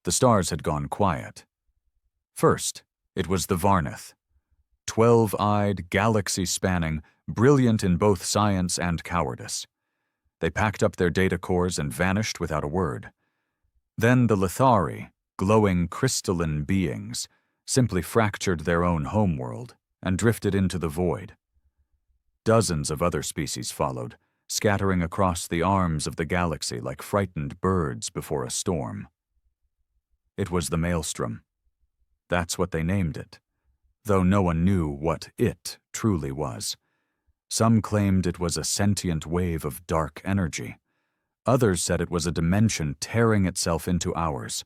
The stars had gone quiet. First, it was the Varnath. 12-eyed, galaxy-spanning, brilliant in both science and cowardice. They packed up their data cores and vanished without a word. Then the Lithari, glowing crystalline beings, simply fractured their own homeworld and drifted into the void. Dozens of other species followed, scattering across the arms of the galaxy like frightened birds before a storm. It was the Maelstrom. That's what they named it, though no one knew what it truly was. Some claimed it was a sentient wave of dark energy. Others said it was a dimension tearing itself into ours.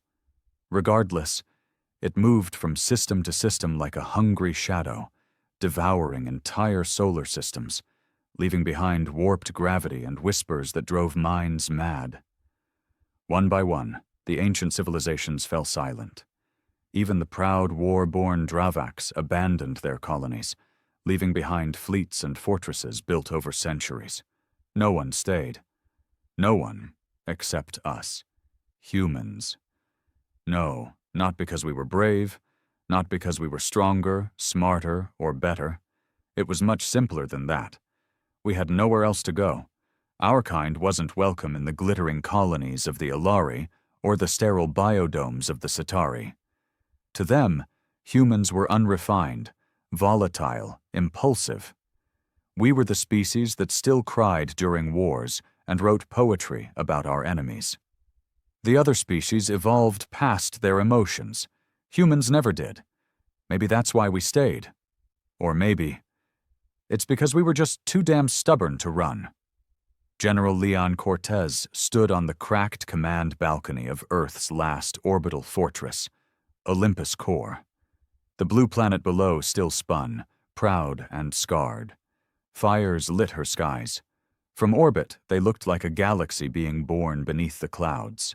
Regardless, it moved from system to system like a hungry shadow, devouring entire solar systems, leaving behind warped gravity and whispers that drove minds mad. One by one, the ancient civilizations fell silent. Even the proud war-born Dravaks abandoned their colonies, leaving behind fleets and fortresses built over centuries. No one stayed. No one, except us. Humans. No, not because we were brave, not because we were stronger, smarter, or better. It was much simpler than that. We had nowhere else to go. Our kind wasn't welcome in the glittering colonies of the Ilari or the sterile biodomes of the Centauri. To them, humans were unrefined, volatile, impulsive. We were the species that still cried during wars and wrote poetry about our enemies. The other species evolved past their emotions. Humans never did. Maybe that's why we stayed. Or maybe it's because we were just too damn stubborn to run. General Leon Cortez stood on the cracked command balcony of Earth's last orbital fortress, Olympus Core. The blue planet below still spun, proud and scarred. Fires lit her skies. From orbit, they looked like a galaxy being born beneath the clouds.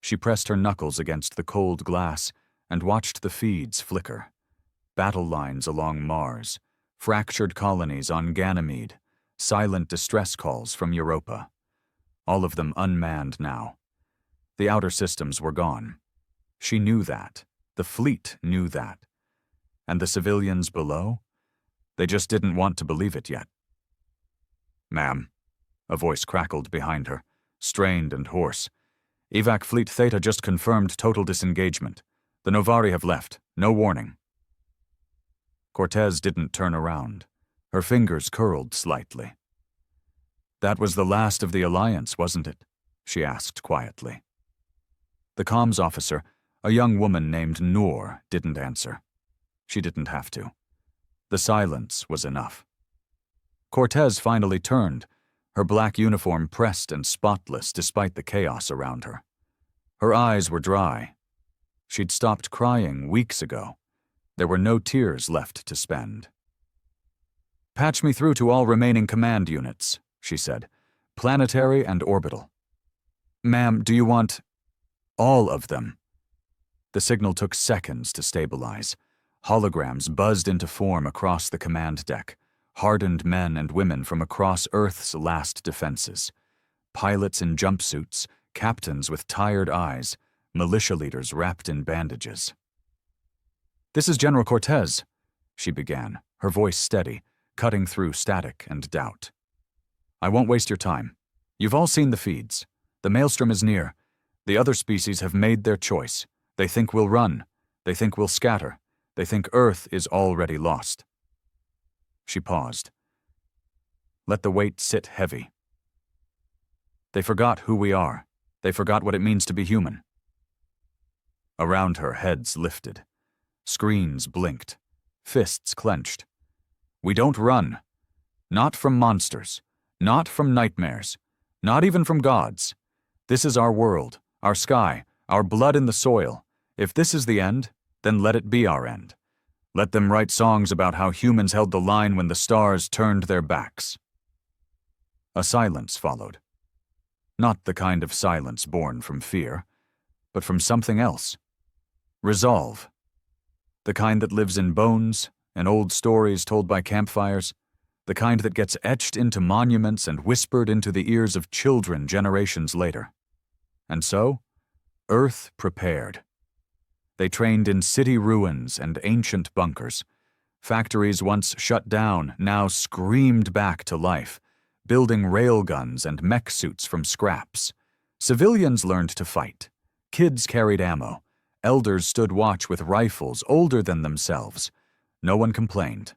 She pressed her knuckles against the cold glass and watched the feeds flicker. Battle lines along Mars, fractured colonies on Ganymede, silent distress calls from Europa. All of them unmanned now. The outer systems were gone. She knew that. The fleet knew that. And the civilians below? They just didn't want to believe it yet. "Ma'am," a voice crackled behind her, strained and hoarse. "Evac Fleet Theta just confirmed total disengagement. The Novari have left. No warning." Cortez didn't turn around. Her fingers curled slightly. "That was the last of the Alliance, wasn't it?" she asked quietly. The comms officer, a young woman named Noor, didn't answer. She didn't have to. The silence was enough. Cortez finally turned, her black uniform pressed and spotless despite the chaos around her. Her eyes were dry. She'd stopped crying weeks ago. There were no tears left to spend. "Patch me through to all remaining command units," she said. "Planetary and orbital." "Ma'am, do you want—" "All of them." The signal took seconds to stabilize. Holograms buzzed into form across the command deck, hardened men and women from across Earth's last defenses. Pilots in jumpsuits, captains with tired eyes, militia leaders wrapped in bandages. "This is General Cortez," she began, her voice steady, cutting through static and doubt. "I won't waste your time. You've all seen the feeds. The Maelstrom is near. The other species have made their choice. They think we'll run. They think we'll scatter. They think Earth is already lost." She paused. Let the weight sit heavy. "They forgot who we are. They forgot what it means to be human." Around her, heads lifted. Screens blinked. Fists clenched. "We don't run. Not from monsters. Not from nightmares. Not even from gods. This is our world, our sky, our blood in the soil. If this is the end, then let it be our end. Let them write songs about how humans held the line when the stars turned their backs." A silence followed. Not the kind of silence born from fear, but from something else. Resolve. The kind that lives in bones and old stories told by campfires. The kind that gets etched into monuments and whispered into the ears of children generations later. And so, Earth prepared. They trained in city ruins and ancient bunkers. Factories once shut down now screamed back to life, building railguns and mech suits from scraps. Civilians learned to fight. Kids carried ammo. Elders stood watch with rifles older than themselves. No one complained.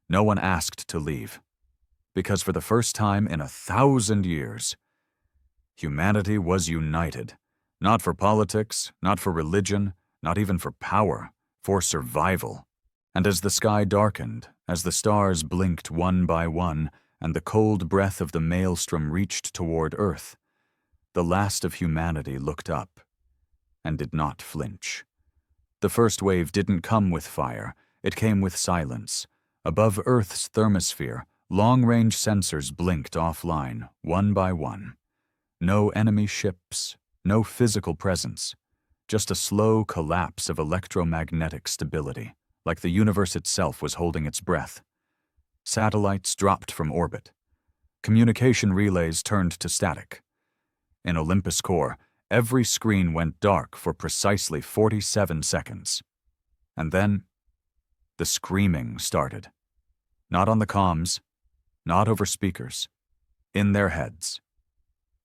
No one asked to leave. Because for the first time in 1,000 years, humanity was united. Not for politics, not for religion, not even for power, for survival. And as the sky darkened, as the stars blinked one by one, and the cold breath of the maelstrom reached toward Earth, the last of humanity looked up and did not flinch. The first wave didn't come with fire, it came with silence. Above Earth's thermosphere, long-range sensors blinked offline, one by one. No enemy ships, no physical presence, just a slow collapse of electromagnetic stability, like the universe itself was holding its breath. Satellites dropped from orbit. Communication relays turned to static. In Olympus Core, every screen went dark for precisely 47 seconds. And then, the screaming started. Not on the comms, not over speakers, in their heads.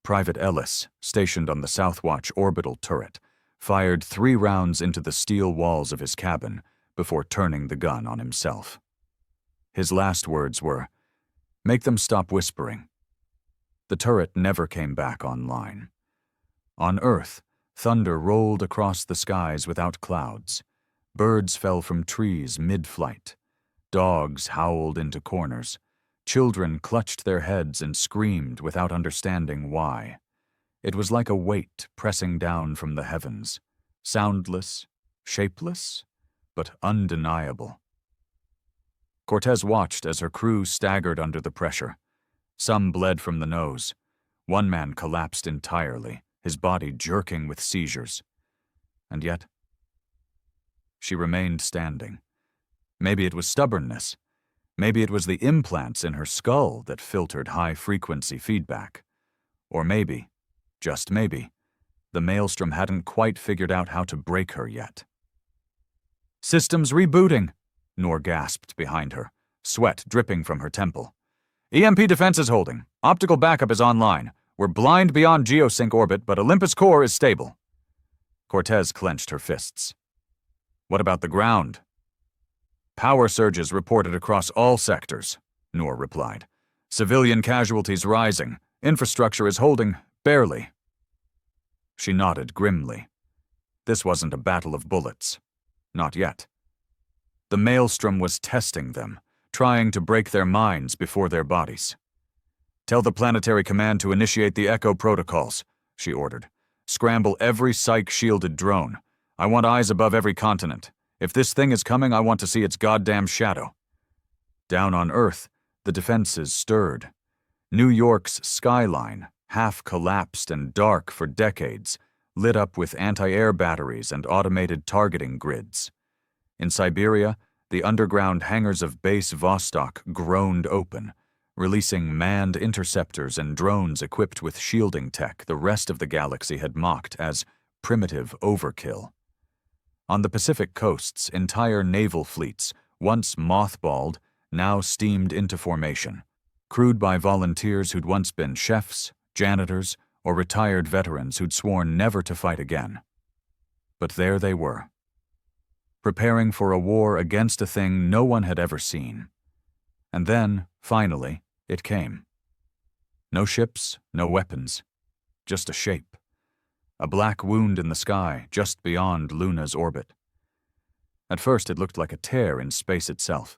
Private Ellis, stationed on the Southwatch orbital turret, fired 3 rounds into the steel walls of his cabin before turning the gun on himself. His last words were, "Make them stop whispering." The turret never came back online. On Earth, thunder rolled across the skies without clouds. Birds fell from trees mid-flight. Dogs howled into corners. Children clutched their heads and screamed without understanding why. It was like a weight pressing down from the heavens, soundless, shapeless, but undeniable. Cortez watched as her crew staggered under the pressure. Some bled from the nose. One man collapsed entirely, his body jerking with seizures. And yet, she remained standing. Maybe it was stubbornness. Maybe it was the implants in her skull that filtered high-frequency feedback. Or maybe, just maybe, the maelstrom hadn't quite figured out how to break her yet. "Systems rebooting," Noor gasped behind her, sweat dripping from her temple. "EMP defense is holding. Optical backup is online. We're blind beyond geosync orbit, but Olympus Core is stable." Cortez clenched her fists. "What about the ground?" "Power surges reported across all sectors," Noor replied. "Civilian casualties rising. Infrastructure is holding, barely." She nodded grimly. This wasn't a battle of bullets. Not yet. The maelstrom was testing them, trying to break their minds before their bodies. "Tell the planetary command to initiate the Echo protocols," she ordered. "Scramble every psych-shielded drone. I want eyes above every continent. If this thing is coming, I want to see its goddamn shadow." Down on Earth, the defenses stirred. New York's skyline, half collapsed and dark for decades, lit up with anti-air batteries and automated targeting grids. In Siberia, the underground hangars of base Vostok groaned open, releasing manned interceptors and drones equipped with shielding tech the rest of the galaxy had mocked as primitive overkill. On the Pacific coasts, entire naval fleets, once mothballed, now steamed into formation, crewed by volunteers who'd once been chefs, janitors, or retired veterans who'd sworn never to fight again. But there they were, preparing for a war against a thing no one had ever seen. And then, finally, it came. No ships, no weapons, just a shape. A black wound in the sky just beyond Luna's orbit. At first it looked like a tear in space itself.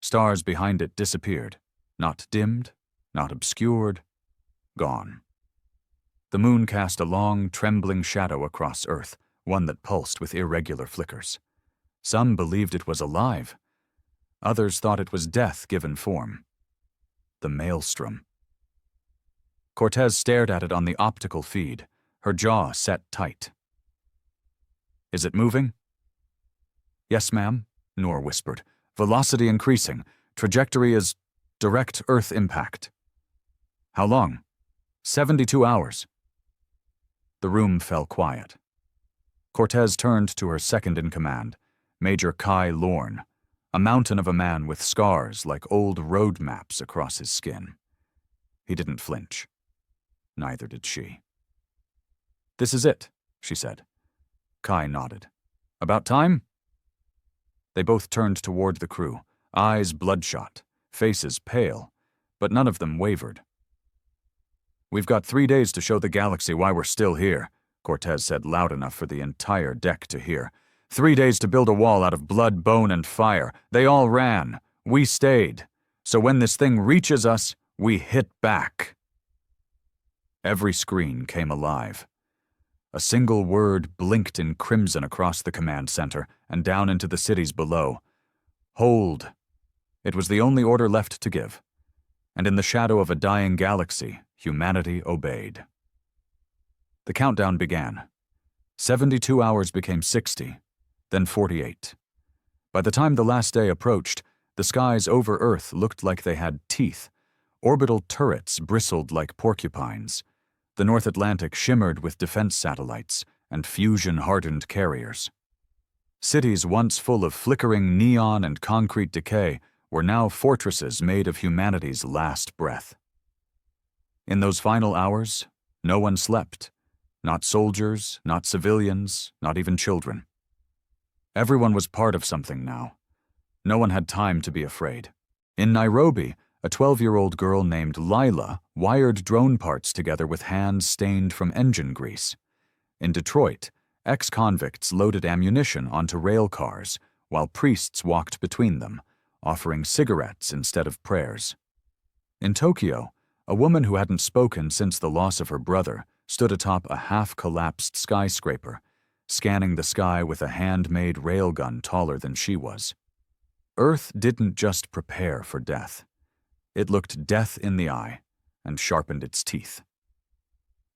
Stars behind it disappeared, not dimmed, not obscured, gone. The moon cast a long, trembling shadow across Earth, one that pulsed with irregular flickers. Some believed it was alive. Others thought it was death given form. The maelstrom. Cortez stared at it on the optical feed, her jaw set tight. "Is it moving?" "Yes, ma'am," Noor whispered. "Velocity increasing. Trajectory is direct Earth impact." "How long?" 72 hours. The room fell quiet. Cortez turned to her second-in-command, Major Kai Lorne, a mountain of a man with scars like old road maps across his skin. He didn't flinch. Neither did she. "This is it," she said. Kai nodded. "About time?" They both turned toward the crew, eyes bloodshot, faces pale, but none of them wavered. "We've got 3 days to show the galaxy why we're still here," Cortez said loud enough for the entire deck to hear. 3 days to build a wall out of blood, bone, and fire. They all ran. We stayed. So when this thing reaches us, we hit back. Every screen came alive. A single word blinked in crimson across the command center and down into the cities below. Hold. It was the only order left to give. And in the shadow of a dying galaxy, humanity obeyed. The countdown began. 72 hours became 60, then 48. By the time the last day approached, the skies over Earth looked like they had teeth. Orbital turrets bristled like porcupines. The North Atlantic shimmered with defense satellites and fusion-hardened carriers. Cities once full of flickering neon and concrete decay were now fortresses made of humanity's last breath. In those final hours, no one slept. Not soldiers, not civilians, not even children. Everyone was part of something now. No one had time to be afraid. In Nairobi, a 12-year-old girl named Lila wired drone parts together with hands stained from engine grease. In Detroit, ex-convicts loaded ammunition onto rail cars, while priests walked between them, offering cigarettes instead of prayers. In Tokyo, a woman who hadn't spoken since the loss of her brother stood atop a half-collapsed skyscraper, scanning the sky with a handmade railgun taller than she was. Earth didn't just prepare for death. It looked death in the eye and sharpened its teeth.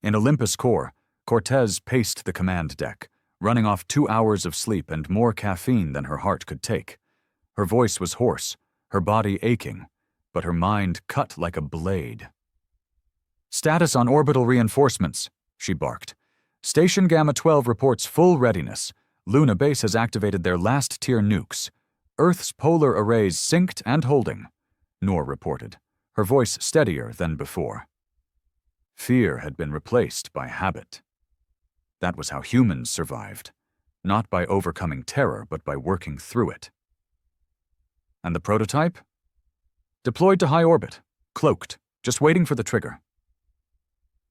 In Olympus Core, Cortez paced the command deck, running off 2 hours of sleep and more caffeine than her heart could take. Her voice was hoarse, her body aching, but her mind cut like a blade. "Status on orbital reinforcements," she barked. "Station Gamma 12 reports full readiness. Luna Base has activated their last-tier nukes. Earth's polar arrays synced and holding," Noor reported, her voice steadier than before. Fear had been replaced by habit. That was how humans survived, not by overcoming terror, but by working through it. And the prototype? Deployed to high orbit, cloaked, just waiting for the trigger.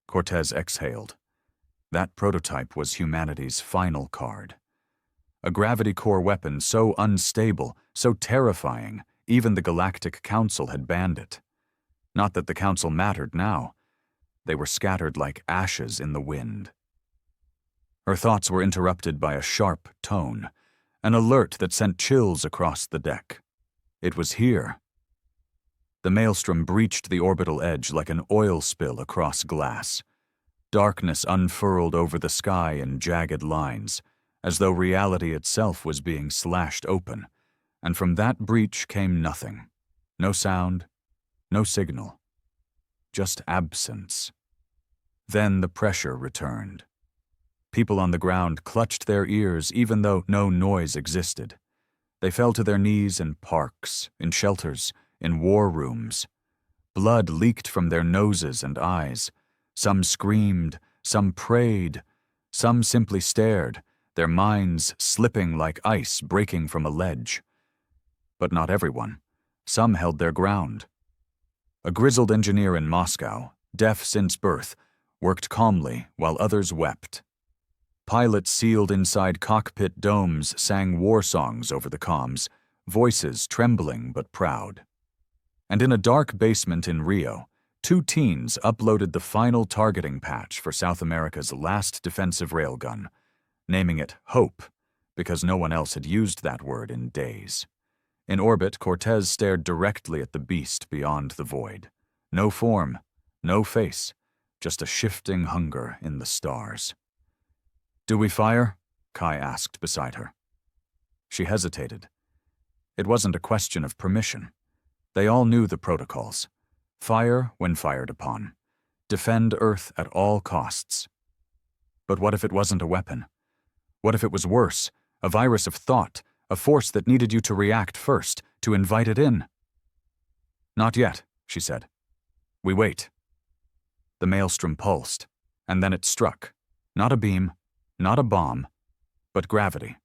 Cortez exhaled. That prototype was humanity's final card. A gravity core weapon so unstable, so terrifying, even the Galactic Council had banned it. Not that the Council mattered now. They were scattered like ashes in the wind. Her thoughts were interrupted by a sharp tone, an alert that sent chills across the deck. It was here. The maelstrom breached the orbital edge like an oil spill across glass. Darkness unfurled over the sky in jagged lines, as though reality itself was being slashed open, and from that breach came nothing. No sound, no signal. Just absence. Then the pressure returned. People on the ground clutched their ears even though no noise existed. They fell to their knees in parks, in shelters, in war rooms. Blood leaked from their noses and eyes. Some screamed, some prayed, some simply stared, their minds slipping like ice breaking from a ledge. But not everyone. Some held their ground. A grizzled engineer in Moscow, deaf since birth, worked calmly while others wept. Pilots sealed inside cockpit domes sang war songs over the comms, voices trembling but proud. And in a dark basement in Rio, 2 teens uploaded the final targeting patch for South America's last defensive railgun, naming it Hope, because no one else had used that word in days. In orbit, Cortez stared directly at the beast beyond the void. No form, no face, just a shifting hunger in the stars. "Do we fire?" Kai asked beside her. She hesitated. It wasn't a question of permission. They all knew the protocols. Fire when fired upon. Defend Earth at all costs. But what if it wasn't a weapon? What if it was worse? A virus of thought, a force that needed you to react first, to invite it in? Not yet, she said. We wait. The maelstrom pulsed, and then it struck. Not a beam, not a bomb, but gravity.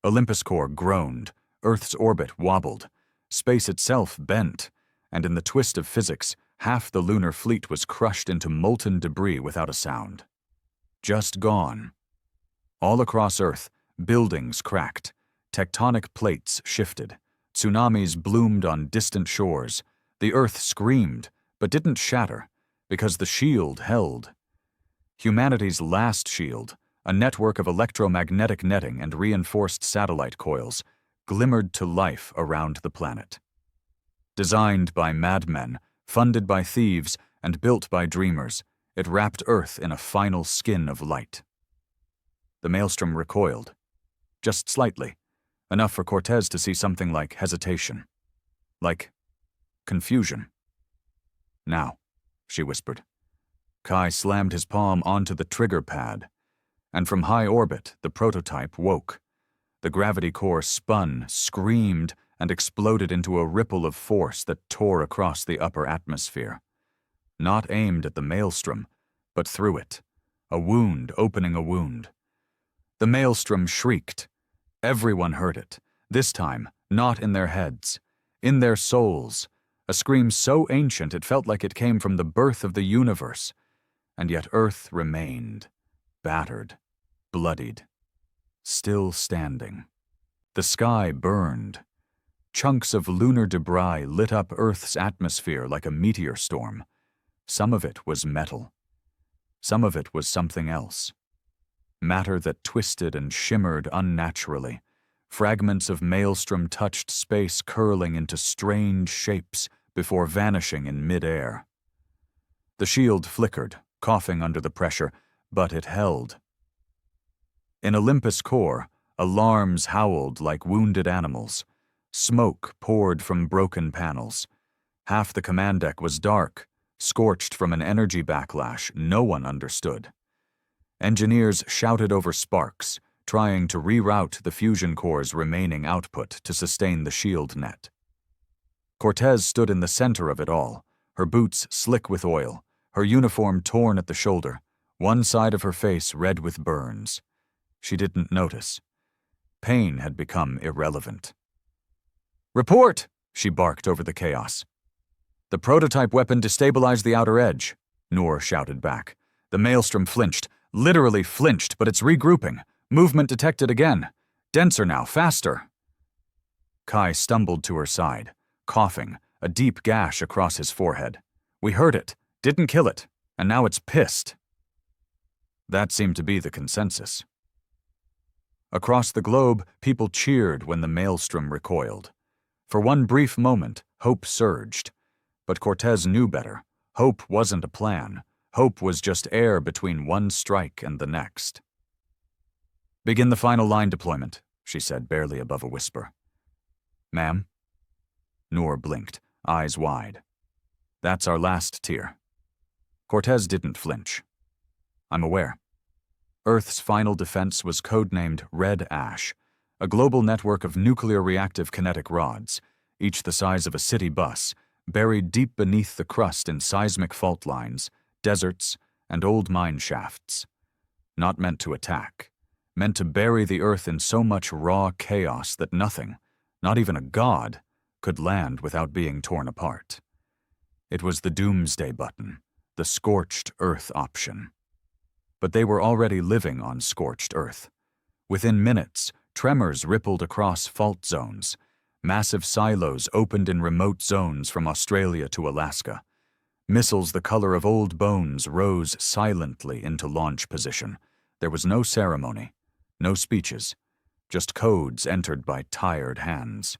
Olympus core groaned, Earth's orbit wobbled, space itself bent, and in the twist of physics, half the lunar fleet was crushed into molten debris without a sound. Just gone. All across Earth, buildings cracked, tectonic plates shifted, tsunamis bloomed on distant shores. The Earth screamed, but didn't shatter, because the shield held. Humanity's last shield, a network of electromagnetic netting and reinforced satellite coils, glimmered to life around the planet. Designed by madmen, funded by thieves, and built by dreamers, it wrapped Earth in a final skin of light. The maelstrom recoiled. Just slightly, enough for Cortez to see something like hesitation. Like confusion. Now, she whispered. Kai slammed his palm onto the trigger pad, and from high orbit, the prototype woke. The gravity core spun, screamed, and exploded into a ripple of force that tore across the upper atmosphere. Not aimed at the maelstrom, but through it, a wound opening a wound. The maelstrom shrieked. Everyone heard it, this time not in their heads, in their souls, a scream so ancient it felt like it came from the birth of the universe, and yet Earth remained, battered, bloodied, still standing. The sky burned. Chunks of lunar debris lit up Earth's atmosphere like a meteor storm. Some of it was metal. Some of it was something else. Matter that twisted and shimmered unnaturally. Fragments of maelstrom touched space curling into strange shapes before vanishing in mid-air. The shield flickered, coughing under the pressure, but it held. In Olympus core, alarms howled like wounded animals. Smoke poured from broken panels. Half the command deck was dark, scorched from an energy backlash no one understood. Engineers shouted over sparks, trying to reroute the fusion core's remaining output to sustain the shield net. Cortez stood in the center of it all, her boots slick with oil, her uniform torn at the shoulder, one side of her face red with burns. She didn't notice. Pain had become irrelevant. "Report!" she barked over the chaos. "The prototype weapon destabilized the outer edge," Noor shouted back. The maelstrom flinched, literally flinched, but it's regrouping. Movement detected again. Denser now, faster. Kai stumbled to her side, coughing, a deep gash across his forehead. "We heard it, didn't kill it, and now it's pissed." That seemed to be the consensus. Across the globe, people cheered when the maelstrom recoiled. For one brief moment, hope surged. But Cortez knew better. Hope wasn't a plan. Hope was just air between one strike and the next. "Begin the final line deployment," she said, barely above a whisper. "Ma'am?" Noor blinked, eyes wide. "That's our last tier." Cortez didn't flinch. "I'm aware." Earth's final defense was codenamed Red Ash, a global network of nuclear reactive kinetic rods, each the size of a city bus, buried deep beneath the crust in seismic fault lines, deserts, and old mine shafts. Not meant to attack, meant to bury the Earth in so much raw chaos that nothing, not even a god, could land without being torn apart. It was the doomsday button, the scorched Earth option. But they were already living on scorched Earth. Within minutes, tremors rippled across fault zones. Massive silos opened in remote zones from Australia to Alaska. Missiles the color of old bones rose silently into launch position. There was no ceremony, no speeches, just codes entered by tired hands.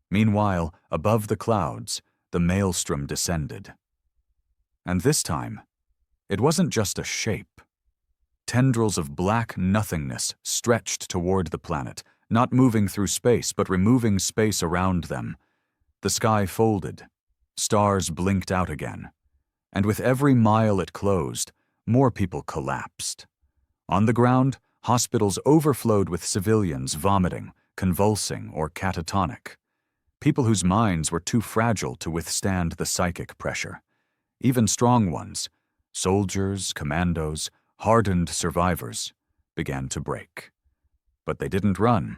Meanwhile, above the clouds, the maelstrom descended. And this time, it wasn't just a shape. Tendrils of black nothingness stretched toward the planet, not moving through space, but removing space around them. The sky folded. Stars blinked out again. And with every mile it closed, more people collapsed. On the ground, Hospitals overflowed with civilians vomiting, convulsing, or catatonic. People whose minds were too fragile to withstand the psychic pressure. Even strong ones, soldiers, commandos, hardened survivors, began to break. But they didn't run.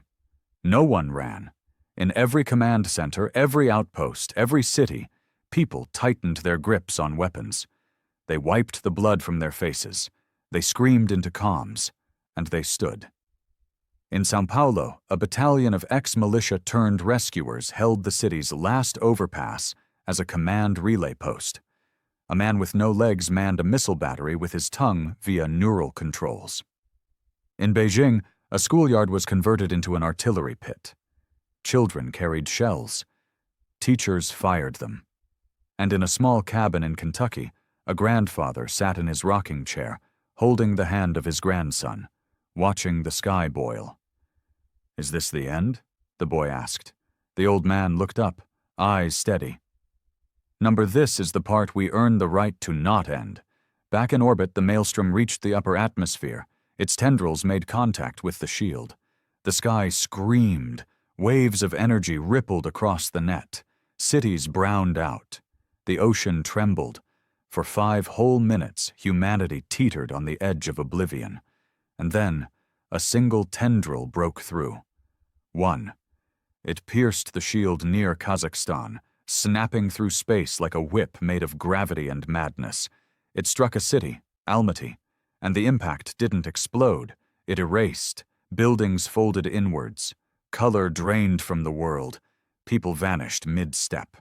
No one ran. In every command center, every outpost, every city, people tightened their grips on weapons. They wiped the blood from their faces. They screamed into comms, and they stood. In São Paulo, a battalion of ex-militia turned rescuers held the city's last overpass as a command relay post. A man with no legs manned a missile battery with his tongue via neural controls. In Beijing, a schoolyard was converted into an artillery pit. Children carried shells. Teachers fired them. And in a small cabin in Kentucky, a grandfather sat in his rocking chair, holding the hand of his grandson, watching the sky boil. "Is this the end?" the boy asked. The old man looked up, eyes steady. "Number, this is the part we earn the right to not end." Back in orbit, the maelstrom reached the upper atmosphere. Its tendrils made contact with the shield. The sky screamed. Waves of energy rippled across the net. Cities browned out. The ocean trembled. For 5 whole minutes, humanity teetered on the edge of oblivion. And then, a single tendril broke through. One. It pierced the shield near Kazakhstan, snapping through space like a whip made of gravity and madness. It struck a city, Almaty, and the impact didn't explode. It erased. Buildings folded inwards. Color drained from the world. People vanished mid-step.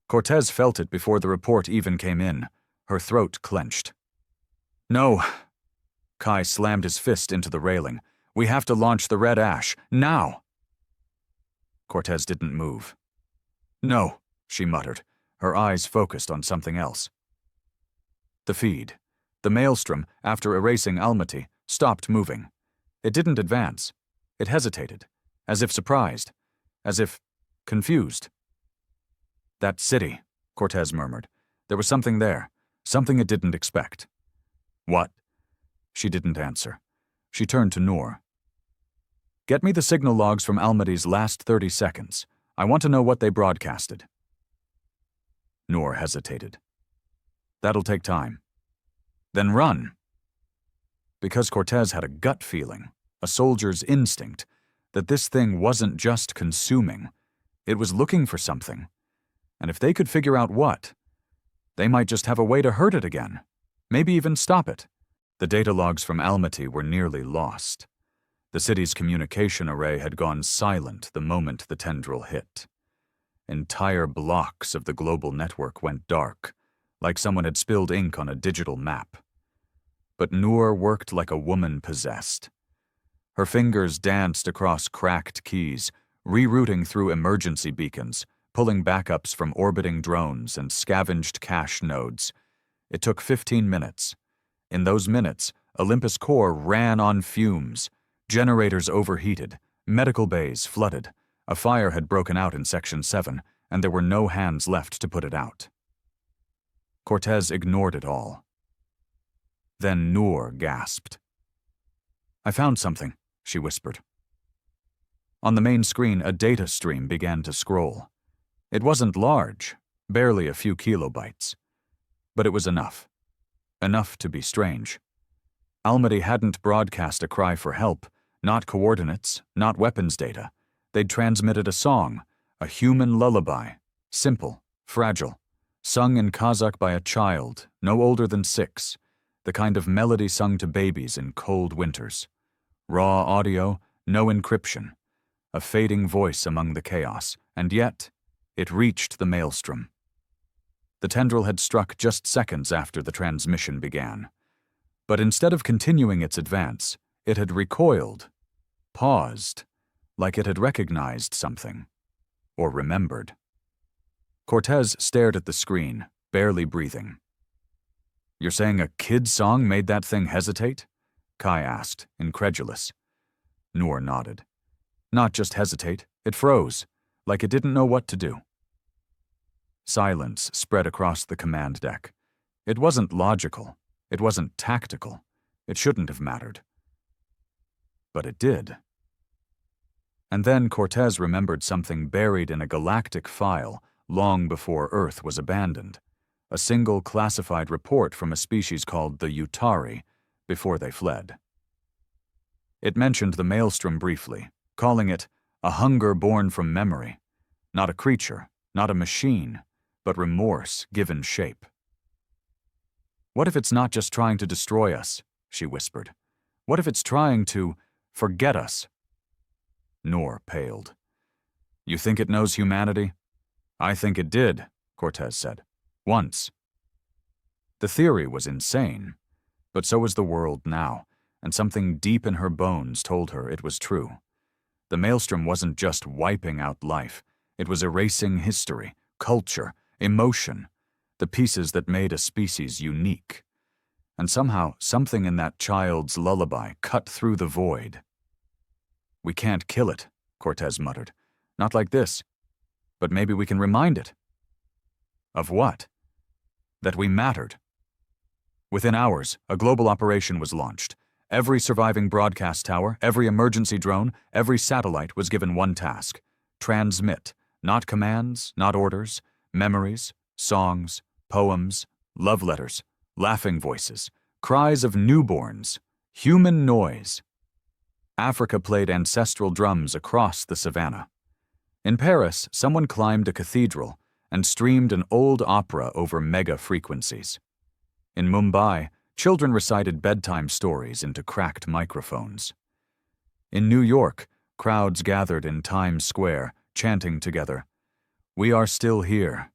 Cortez felt it before the report even came in. Her throat clenched. "No." Kai slammed his fist into the railing. "We have to launch the Red Ash, now!" Cortez didn't move. "No," she muttered, her eyes focused on something else. The feed. The maelstrom, after erasing Almaty, stopped moving. It didn't advance. It hesitated, as if surprised, as if confused. "That city," Cortez murmured. There was something there, something it didn't expect. "What?" She didn't answer. She turned to Noor. "Get me the signal logs from Almaty's last 30 seconds. I want to know what they broadcasted." Noor hesitated. "That'll take time." "Then run." Because Cortez had a gut feeling, a soldier's instinct, that this thing wasn't just consuming. It was looking for something. And if they could figure out what, they might just have a way to hurt it again, maybe even stop it. The data logs from Almaty were nearly lost. The city's communication array had gone silent the moment the tendril hit. Entire blocks of the global network went dark, like someone had spilled ink on a digital map. But Noor worked like a woman possessed. Her fingers danced across cracked keys, rerouting through emergency beacons, pulling backups from orbiting drones and scavenged cache nodes. It took 15 minutes. In those minutes, Olympus Core ran on fumes. Generators overheated, medical bays flooded. A fire had broken out in Section 7, and there were no hands left to put it out. Cortez ignored it all. Then Noor gasped. "I found something," she whispered. On the main screen, a data stream began to scroll. It wasn't large, barely a few kilobytes. But it was enough. Enough to be strange. Almaty hadn't broadcast a cry for help, not coordinates, not weapons data. They'd transmitted a song, a human lullaby, simple, fragile, sung in Kazakh by a child, no older than 6, the kind of melody sung to babies in cold winters. Raw audio, no encryption, a fading voice among the chaos, and yet it reached the maelstrom. The tendril had struck just seconds after the transmission began. But instead of continuing its advance, it had recoiled, paused, like it had recognized something, or remembered. Cortez stared at the screen, barely breathing. "You're saying a kid's song made that thing hesitate?" Kai asked, incredulous. Noor nodded. "Not just hesitate, it froze, like it didn't know what to do." Silence spread across the command deck. It wasn't logical. It wasn't tactical. It shouldn't have mattered. But it did. And then Cortez remembered something buried in a galactic file long before Earth was abandoned, a single classified report from a species called the Utari, before they fled. It mentioned the maelstrom briefly, calling it a hunger born from memory, not a creature, not a machine, but remorse given shape. "What if it's not just trying to destroy us?" she whispered. "What if it's trying to forget us?" Noor paled. "You think it knows humanity?" "I think it did," Cortez said. "Once." The theory was insane, but so was the world now, and something deep in her bones told her it was true. The maelstrom wasn't just wiping out life, it was erasing history, culture, emotion, the pieces that made a species unique. And somehow, something in that child's lullaby cut through the void. "We can't kill it," Cortez muttered. "Not like this. But maybe we can remind it." "Of what?" "That we mattered." Within hours, a global operation was launched. Every surviving broadcast tower, every emergency drone, every satellite was given one task: transmit, not commands, not orders, memories, songs, poems, love letters, laughing voices, cries of newborns, human noise. Africa played ancestral drums across the savannah. In Paris, someone climbed a cathedral and streamed an old opera over mega frequencies. In Mumbai, children recited bedtime stories into cracked microphones. In New York, crowds gathered in Times Square, chanting together, "We are still here."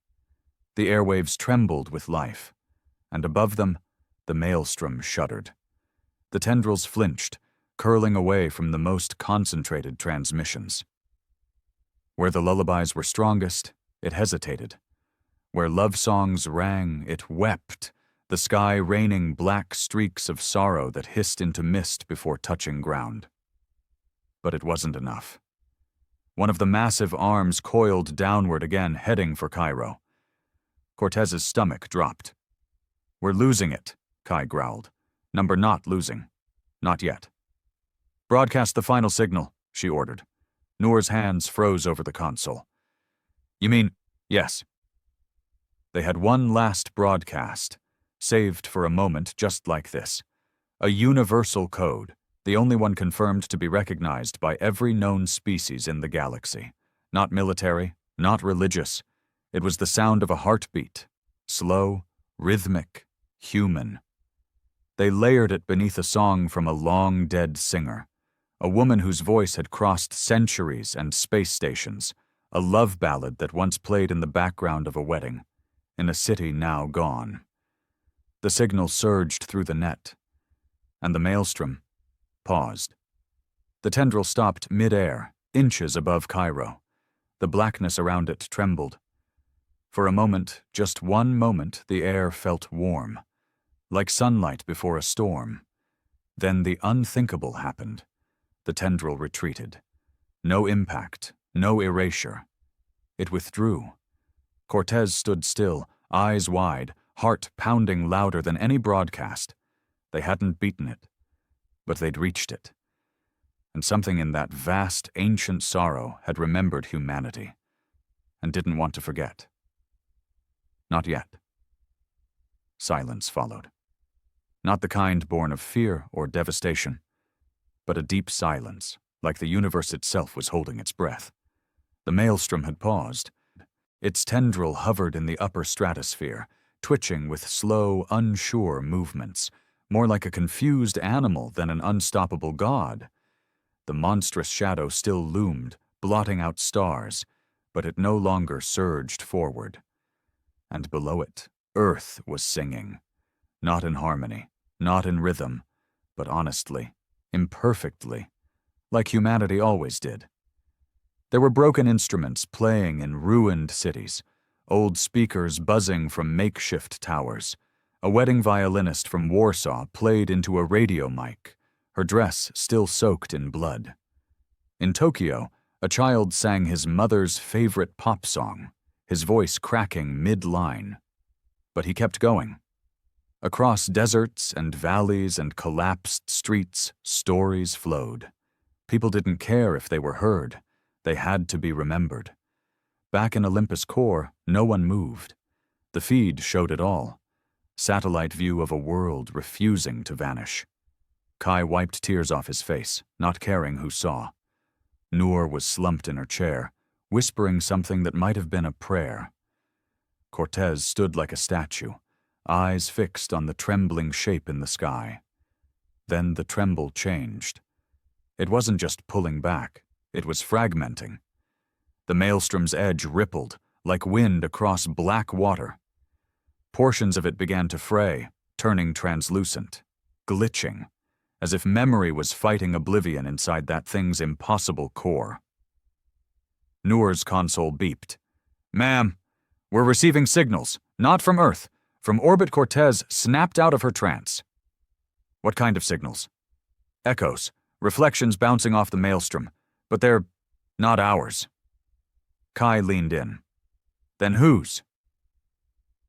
The airwaves trembled with life, and above them, the maelstrom shuddered. The tendrils flinched, curling away from the most concentrated transmissions. Where the lullabies were strongest, it hesitated. Where love songs rang, it wept, the sky raining black streaks of sorrow that hissed into mist before touching ground. But it wasn't enough. One of the massive arms coiled downward again, heading for Cairo. Cortez's stomach dropped. "We're losing it," Kai growled. "Number not losing. Not yet." "Broadcast the final signal," she ordered. Noor's hands froze over the console. "You mean, yes." They had one last broadcast, saved for a moment just like this. A universal code, the only one confirmed to be recognized by every known species in the galaxy. Not military, not religious. It was the sound of a heartbeat, slow, rhythmic, human. They layered it beneath a song from a long-dead singer, a woman whose voice had crossed centuries and space stations, a love ballad that once played in the background of a wedding, in a city now gone. The signal surged through the net, and the maelstrom paused. The tendril stopped mid-air, inches above Cairo. The blackness around it trembled. For a moment, just one moment, the air felt warm, like sunlight before a storm. Then the unthinkable happened. The tendril retreated. No impact, no erasure. It withdrew. Cortez stood still, eyes wide, heart pounding louder than any broadcast. They hadn't beaten it, but they'd reached it. And something in that vast, ancient sorrow had remembered humanity, and didn't want to forget. Not yet. Silence followed. Not the kind born of fear or devastation, but a deep silence, like the universe itself was holding its breath. The maelstrom had paused. Its tendril hovered in the upper stratosphere, twitching with slow, unsure movements, more like a confused animal than an unstoppable god. The monstrous shadow still loomed, blotting out stars, but it no longer surged forward. And below it, Earth was singing, not in harmony, not in rhythm, but honestly, imperfectly, like humanity always did. There were broken instruments playing in ruined cities, old speakers buzzing from makeshift towers. A wedding violinist from Warsaw played into a radio mic, her dress still soaked in blood. In Tokyo, a child sang his mother's favorite pop song, his voice cracking mid-line. But he kept going. Across deserts and valleys and collapsed streets, stories flowed. People didn't care if they were heard. They had to be remembered. Back in Olympus Core, no one moved. The feed showed it all. Satellite view of a world refusing to vanish. Kai wiped tears off his face, not caring who saw. Noor was slumped in her chair, whispering something that might have been a prayer. Cortez stood like a statue, eyes fixed on the trembling shape in the sky. Then the tremble changed. It wasn't just pulling back, it was fragmenting. The maelstrom's edge rippled, like wind across black water. Portions of it began to fray, turning translucent, glitching, as if memory was fighting oblivion inside that thing's impossible core. Noor's console beeped. "Ma'am, we're receiving signals, not from Earth, from orbit." Cortez snapped out of her trance. "What kind of signals?" "Echoes, reflections bouncing off the maelstrom, but they're not ours." Kai leaned in. "Then whose?"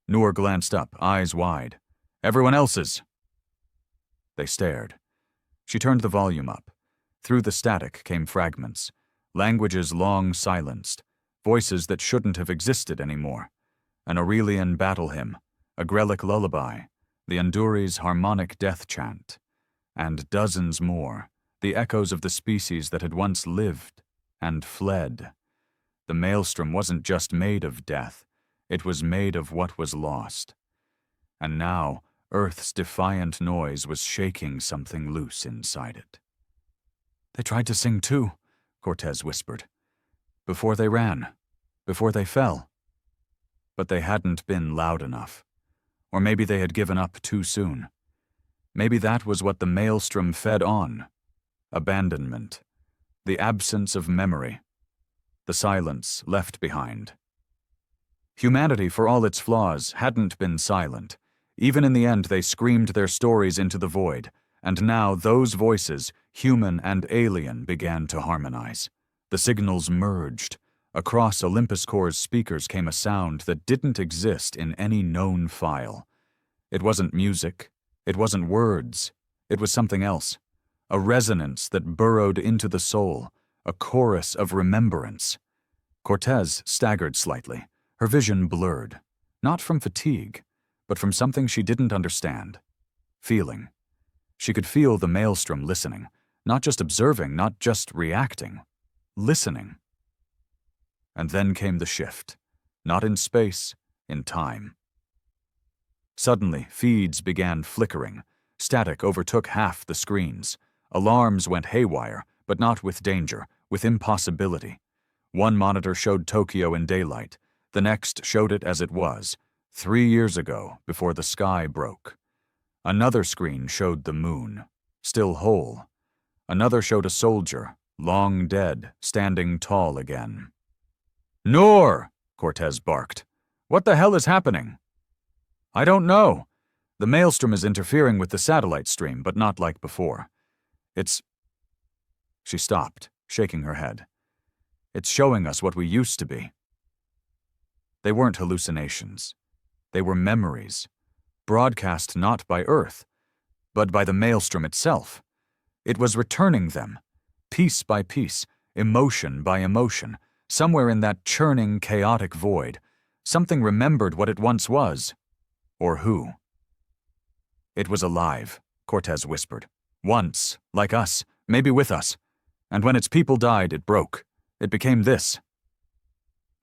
Noor glanced up, eyes wide. "Everyone else's." They stared. She turned the volume up. Through the static came fragments, languages long silenced, voices that shouldn't have existed anymore. An Aurelian battle hymn, a Grelic lullaby, the Unduri's harmonic death chant, and dozens more, the echoes of the species that had once lived and fled. The maelstrom wasn't just made of death, it was made of what was lost. And now, Earth's defiant noise was shaking something loose inside it. "They tried to sing too," Cortez whispered. "Before they ran, before they fell." But they hadn't been loud enough. Or maybe they had given up too soon. Maybe that was what the maelstrom fed on. Abandonment. The absence of memory. The silence left behind. Humanity, for all its flaws, hadn't been silent. Even in the end, they screamed their stories into the void, and now those voices, human and alien, began to harmonize. The signals merged. Across Olympus Core's speakers came a sound that didn't exist in any known file. It wasn't music. It wasn't words. It was something else. A resonance that burrowed into the soul. A chorus of remembrance. Cortez staggered slightly, her vision blurred, not from fatigue, but from something she didn't understand. Feeling. She could feel the maelstrom listening, not just observing, not just reacting. Listening. And then came the shift, not in space, in time. Suddenly, feeds began flickering. Static overtook half the screens. Alarms went haywire, but not with danger, with impossibility. One monitor showed Tokyo in daylight. The next showed it as it was, 3 years ago, before the sky broke. Another screen showed the moon, still whole. Another showed a soldier, long dead, standing tall again. "Noor!" Cortez barked. "What the hell is happening?" "I don't know. The maelstrom is interfering with the satellite stream, but not like before. It's—" She stopped, shaking her head. "It's showing us what we used to be." They weren't hallucinations. They were memories, broadcast not by Earth, but by the maelstrom itself. It was returning them, piece by piece, emotion by emotion. Somewhere in that churning, chaotic void, something remembered what it once was, or who. "It was alive," Cortez whispered. "Once, like us, maybe with us. And when its people died, it broke. It became this."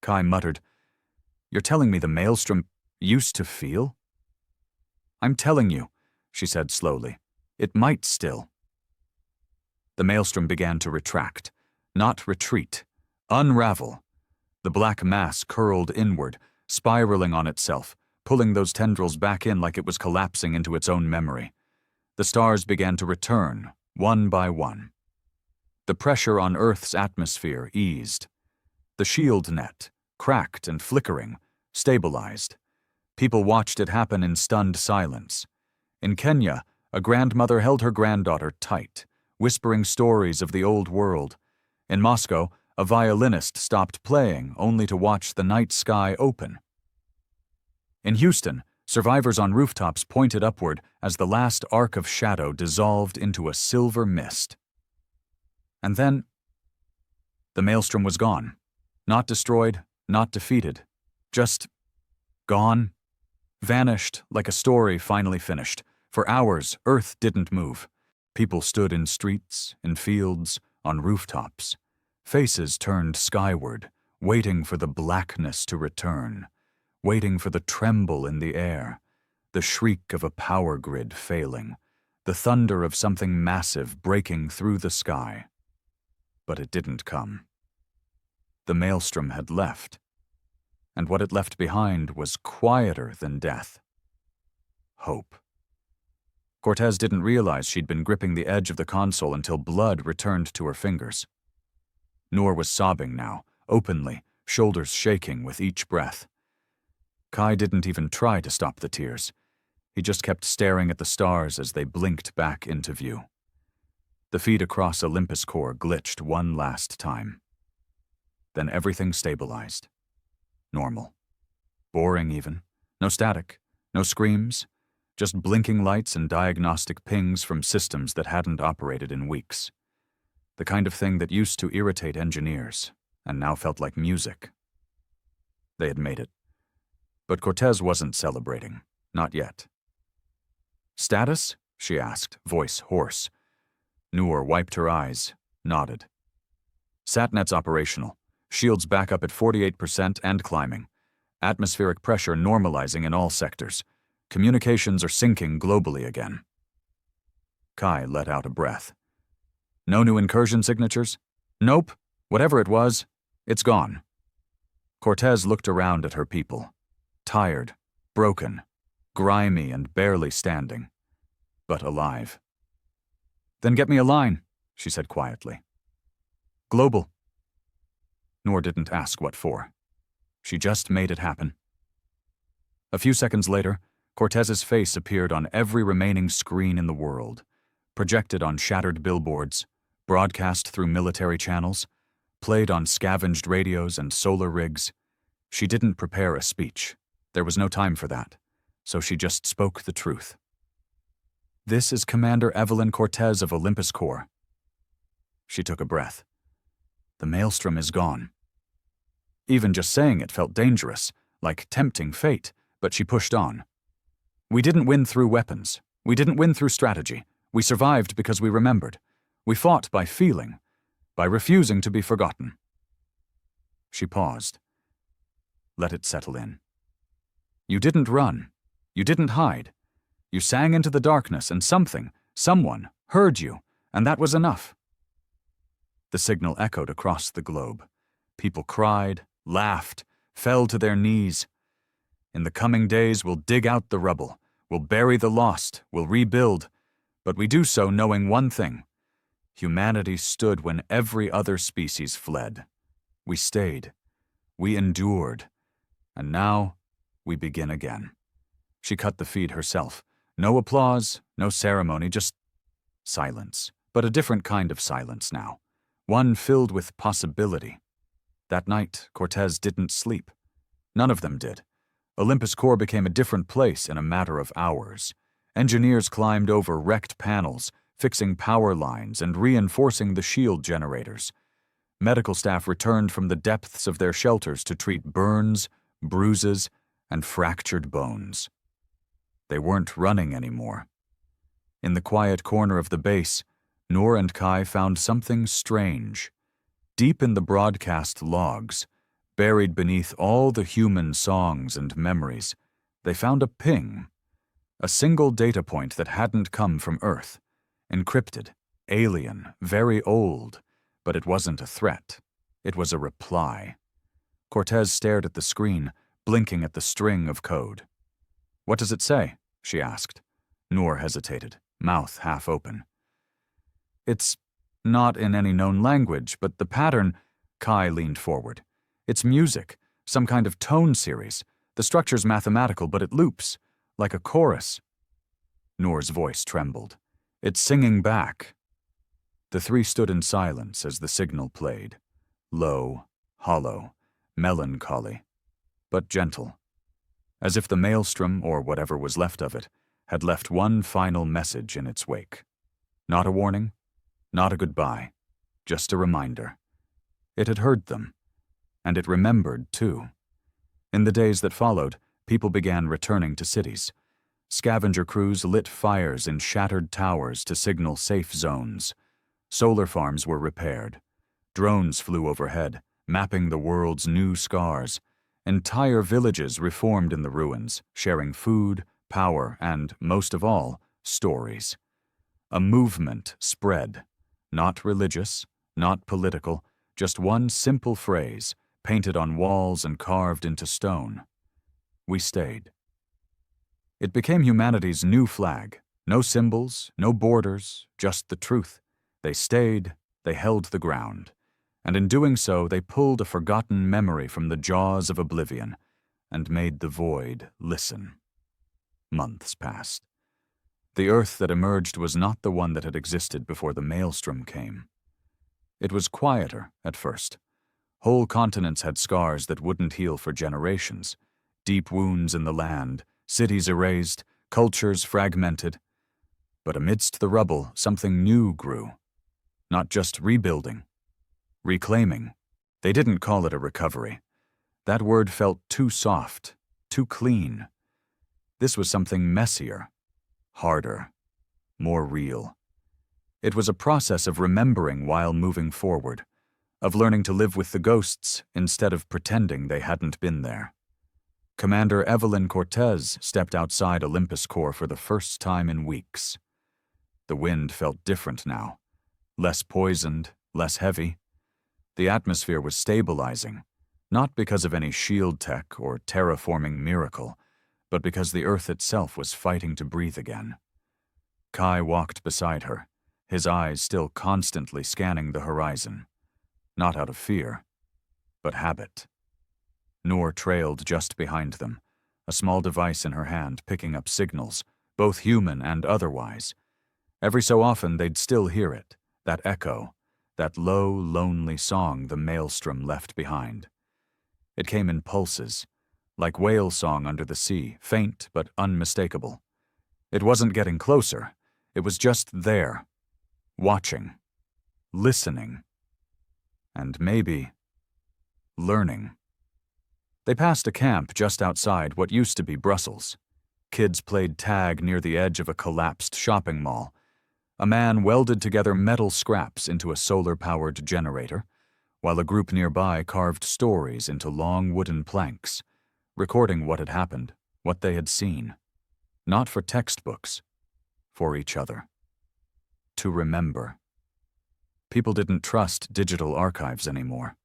Kai muttered, "You're telling me the maelstrom used to feel?" "I'm telling you," she said slowly. "It might still." The maelstrom began to retract, not retreat. Unravel. The black mass curled inward, spiraling on itself, pulling those tendrils back in like it was collapsing into its own memory. The stars began to return, one by one. The pressure on Earth's atmosphere eased. The shield net, cracked and flickering, stabilized. People watched it happen in stunned silence. In Kenya, a grandmother held her granddaughter tight, whispering stories of the old world. In Moscow, a violinist stopped playing only to watch the night sky open. In Houston, survivors on rooftops pointed upward as the last arc of shadow dissolved into a silver mist. And then the maelstrom was gone. Not destroyed, not defeated. Just gone. Vanished like a story finally finished. For hours, Earth didn't move. People stood in streets, in fields, on rooftops. Faces turned skyward, waiting for the blackness to return, waiting for the tremble in the air, the shriek of a power grid failing, the thunder of something massive breaking through the sky. But it didn't come. The maelstrom had left, and what it left behind was quieter than death. Hope. Cortez didn't realize she'd been gripping the edge of the console until blood returned to her fingers. Noor was sobbing now, openly, shoulders shaking with each breath. Kai didn't even try to stop the tears. He just kept staring at the stars as they blinked back into view. The feed across Olympus core glitched one last time. Then everything stabilized. Normal. Boring even. No static. No screams. Just blinking lights and diagnostic pings from systems that hadn't operated in weeks. The kind of thing that used to irritate engineers, and now felt like music. They had made it. But Cortez wasn't celebrating. Not yet. "Status?" she asked, voice hoarse. Noor wiped her eyes, nodded. "Satnet's operational. Shields back up at 48% and climbing. Atmospheric pressure normalizing in all sectors. Communications are syncing globally again." Kai let out a breath. "No new incursion signatures?" "Nope. Whatever it was, it's gone." Cortez looked around at her people. Tired, broken, grimy and barely standing, but alive. "Then get me a line," she said quietly. "Global." Noor didn't ask what for. She just made it happen. A few seconds later, Cortez's face appeared on every remaining screen in the world, projected on shattered billboards, broadcast through military channels, played on scavenged radios and solar rigs. She didn't prepare a speech. There was no time for that, so she just spoke the truth. "This is Commander Evelyn Cortez of Olympus Corps." She took a breath. The maelstrom is gone. Even just saying it felt dangerous, like tempting fate, but she pushed on. "We didn't win through weapons. We didn't win through strategy. We survived because we remembered. We fought by feeling, by refusing to be forgotten." She paused. Let it settle in. "You didn't run. You didn't hide. You sang into the darkness and someone, heard you, and that was enough." The signal echoed across the globe. People cried, laughed, fell to their knees. "In the coming days, we'll dig out the rubble. We'll bury the lost. We'll rebuild. But we do so knowing one thing. Humanity stood when every other species fled. We stayed. We endured. And now, we begin again." She cut the feed herself. No applause, no ceremony, just silence. But a different kind of silence now. One filled with possibility. That night, Cortez didn't sleep. None of them did. Olympus Corps became a different place in a matter of hours. Engineers climbed over wrecked panels, fixing power lines and reinforcing the shield generators. Medical staff returned from the depths of their shelters to treat burns, bruises, and fractured bones. They weren't running anymore. In the quiet corner of the base, Noor and Kai found something strange. Deep in the broadcast logs, buried beneath all the human songs and memories, they found a ping. A single data point that hadn't come from Earth. Encrypted, alien, very old, but it wasn't a threat. It was a reply. Cortez stared at the screen, blinking at the string of code. "What does it say?" she asked. Noor hesitated, mouth half open. "It's not in any known language, but the pattern—" Kai leaned forward. "It's music, some kind of tone series. The structure's mathematical, but it loops, like a chorus." Noor's voice trembled. "It's singing back." The three stood in silence as the signal played. Low, hollow, melancholy, but gentle. As if the maelstrom, or whatever was left of it, had left one final message in its wake. Not a warning, not a goodbye, just a reminder. It had heard them, and it remembered, too. In the days that followed, people began returning to cities. Scavenger crews lit fires in shattered towers to signal safe zones. Solar farms were repaired. Drones flew overhead, mapping the world's new scars. Entire villages reformed in the ruins, sharing food, power, and, most of all, stories. A movement spread, not religious, not political, just one simple phrase, painted on walls and carved into stone. We stayed. It became humanity's new flag. No symbols, no borders, just the truth. They stayed, they held the ground. And in doing so, they pulled a forgotten memory from the jaws of oblivion and made the void listen. Months passed. The Earth that emerged was not the one that had existed before the maelstrom came. It was quieter at first. Whole continents had scars that wouldn't heal for generations. Deep wounds in the land, cities erased, cultures fragmented. But amidst the rubble, something new grew. Not just rebuilding, reclaiming. They didn't call it a recovery. That word felt too soft, too clean. This was something messier, harder, more real. It was a process of remembering while moving forward, of learning to live with the ghosts instead of pretending they hadn't been there. Commander Evelyn Cortez stepped outside Olympus Corps for the first time in weeks. The wind felt different now, less poisoned, less heavy. The atmosphere was stabilizing, not because of any shield tech or terraforming miracle, but because the Earth itself was fighting to breathe again. Kai walked beside her, his eyes still constantly scanning the horizon, not out of fear, but habit. Noor trailed just behind them, a small device in her hand picking up signals, both human and otherwise. Every so often they'd still hear it, that echo, that low, lonely song the maelstrom left behind. It came in pulses, like whale song under the sea, faint but unmistakable. It wasn't getting closer, it was just there, watching, listening, and maybe learning. They passed a camp just outside what used to be Brussels. Kids played tag near the edge of a collapsed shopping mall. A man welded together metal scraps into a solar-powered generator, while a group nearby carved stories into long wooden planks, recording what had happened, what they had seen. Not for textbooks, for each other. To remember. People didn't trust digital archives anymore.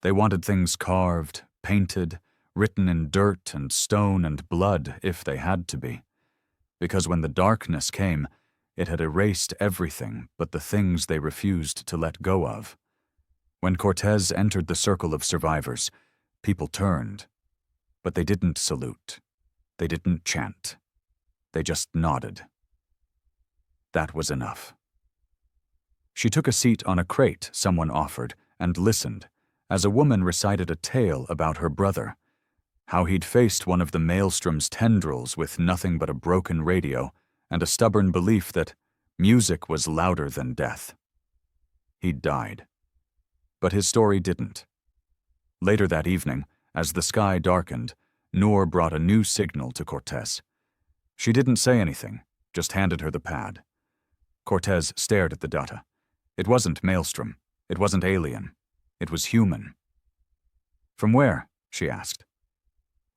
They wanted things carved, painted, written in dirt and stone and blood if they had to be. Because when the darkness came, it had erased everything but the things they refused to let go of. When Cortez entered the circle of survivors, people turned. But they didn't salute. They didn't chant. They just nodded. That was enough. She took a seat on a crate someone offered and listened as a woman recited a tale about her brother, how he'd faced one of the maelstrom's tendrils with nothing but a broken radio and a stubborn belief that music was louder than death. He'd died. But his story didn't. Later that evening, as the sky darkened, Noor brought a new signal to Cortez. She didn't say anything, just handed her the pad. Cortez stared at the data. It wasn't maelstrom. It wasn't alien. It was human. From where? She asked.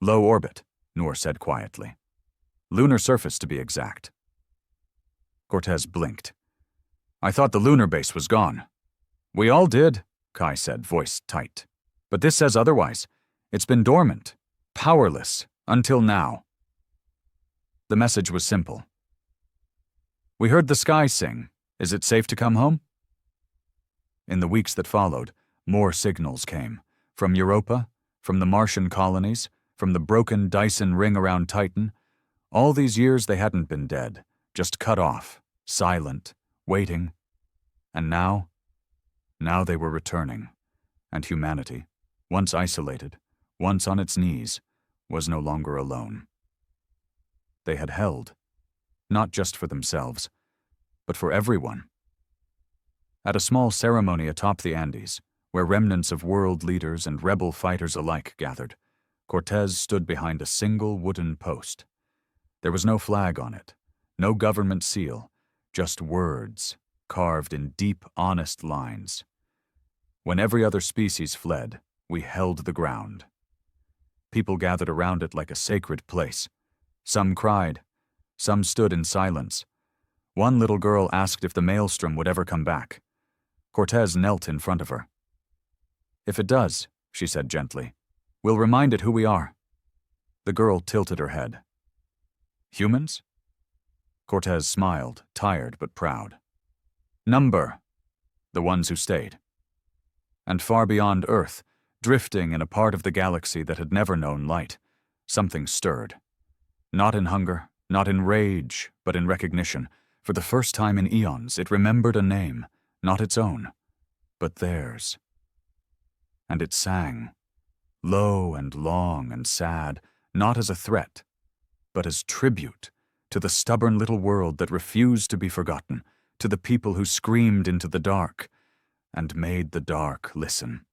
Low orbit, Noor said quietly. Lunar surface, to be exact. Cortez blinked. I thought the lunar base was gone. We all did, Kai said, voice tight. But this says otherwise. It's been dormant, powerless, until now. The message was simple. We heard the sky sing. Is it safe to come home? In the weeks that followed, more signals came. From Europa, from the Martian colonies, from the broken Dyson ring around Titan. All these years they hadn't been dead, just cut off, silent, waiting. And now they were returning. And humanity, once isolated, once on its knees, was no longer alone. They had held, not just for themselves, but for everyone. At a small ceremony atop the Andes, where remnants of world leaders and rebel fighters alike gathered, Cortez stood behind a single wooden post. There was no flag on it, no government seal, just words carved in deep, honest lines. When every other species fled, we held the ground. People gathered around it like a sacred place. Some cried, some stood in silence. One little girl asked if the maelstrom would ever come back. Cortez knelt in front of her. "If it does," she said gently, "we'll remind it who we are." The girl tilted her head. "Humans?" Cortez smiled, tired but proud. "Number, the ones who stayed." And far beyond Earth, drifting in a part of the galaxy that had never known light, something stirred. Not in hunger, not in rage, but in recognition. For the first time in eons, it remembered a name, not its own, but theirs. And it sang, low and long and sad, not as a threat, but as tribute to the stubborn little world that refused to be forgotten, to the people who screamed into the dark and made the dark listen.